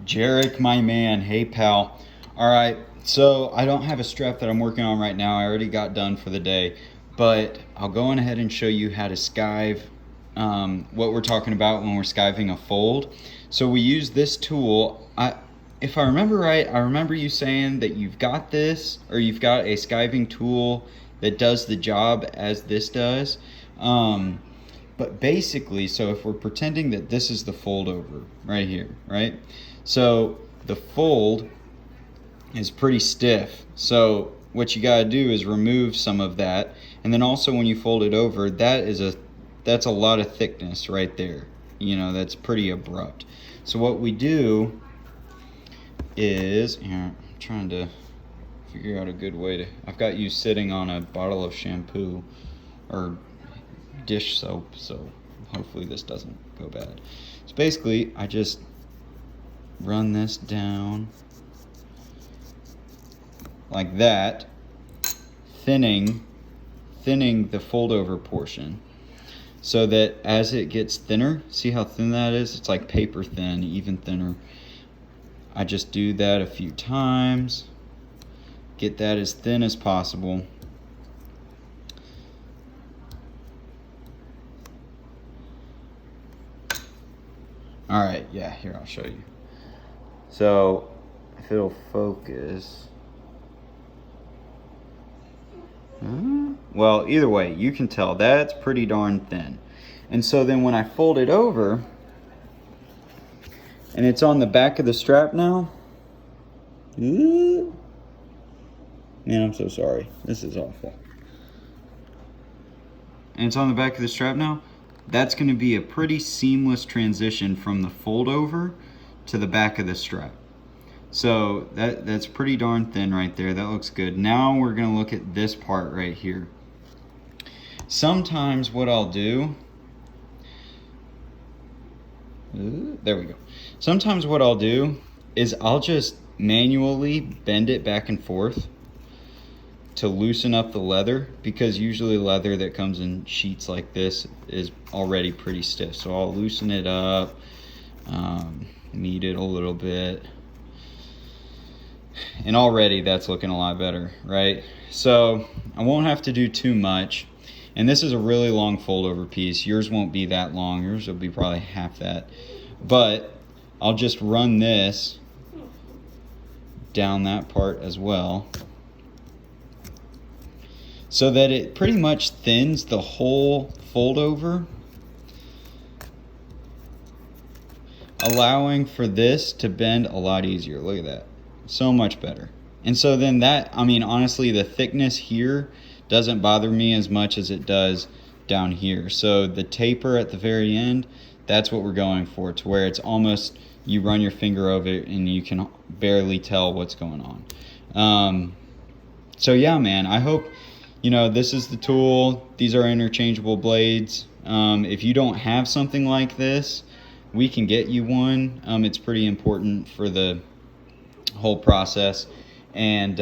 Jarek, my man. Hey, pal. All right, so I don't have a strap that I'm working on right now. I already got done for the day, but I'll go on ahead and show you how to skive what we're talking about when we're skiving a fold. So we use this tool. If I remember right, I remember you saying that you've got this, or you've got a skiving tool that does the job as this does. But basically, so if we're pretending that this is the fold over right here, right? So the fold is pretty stiff. So what you gotta do is remove some of that. And then also when you fold it over, that's a lot of thickness right there. You know, that's pretty abrupt. So what we do is, here, I'm trying to figure out a good way to, I've got you sitting on a bottle of shampoo or dish soap, so hopefully this doesn't go bad. So basically, I just run this down like that, thinning the fold over portion, so that as it gets thinner, see how thin that is? It's like paper thin, even thinner. I just do that a few times, get that as thin as possible. All right, yeah, here, I'll show you. So if it'll focus. Well, either way, you can tell that's pretty darn thin. And so then when I fold it over, and it's on the back of the strap now. Man, I'm so sorry. This is awful. And it's on the back of the strap now. That's going to be a pretty seamless transition from the fold over to the back of the strap. So that's pretty darn thin right there. That looks good. Now we're going to look at this part right here. Sometimes what I'll do, there we go. Sometimes what I'll do is I'll just manually bend it back and forth to loosen up the leather, because usually leather that comes in sheets like this is already pretty stiff. So I'll loosen it up, knead it a little bit, and already that's looking a lot better, right? So I won't have to do too much. And this is a really long fold over piece. Yours won't be that long. Yours will be probably half that. But I'll just run this down that part as well, so that it pretty much thins the whole fold over, allowing for this to bend a lot easier. Look at that. So much better. And so then that, I mean, honestly, the thickness here doesn't bother me as much as it does down here. So the taper at the very end, that's what we're going for, to where it's almost, you run your finger over it and you can barely tell what's going on. So yeah, man, I hope, you know, this is the tool. These are interchangeable blades. If you don't have something like this, we can get you one. It's pretty important for the whole process. And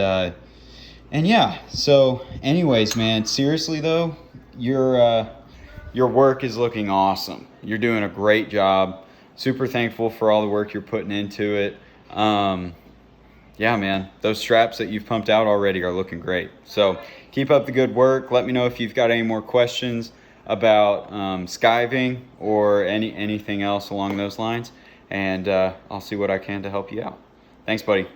yeah, so anyways, man, seriously though, your work is looking awesome. You're doing a great job. Super thankful for all the work you're putting into it. Yeah, man, those straps that you've pumped out already are looking great. So keep up the good work. Let me know if you've got any more questions about skiving or anything else along those lines, and I'll see what I can to help you out. Thanks, buddy.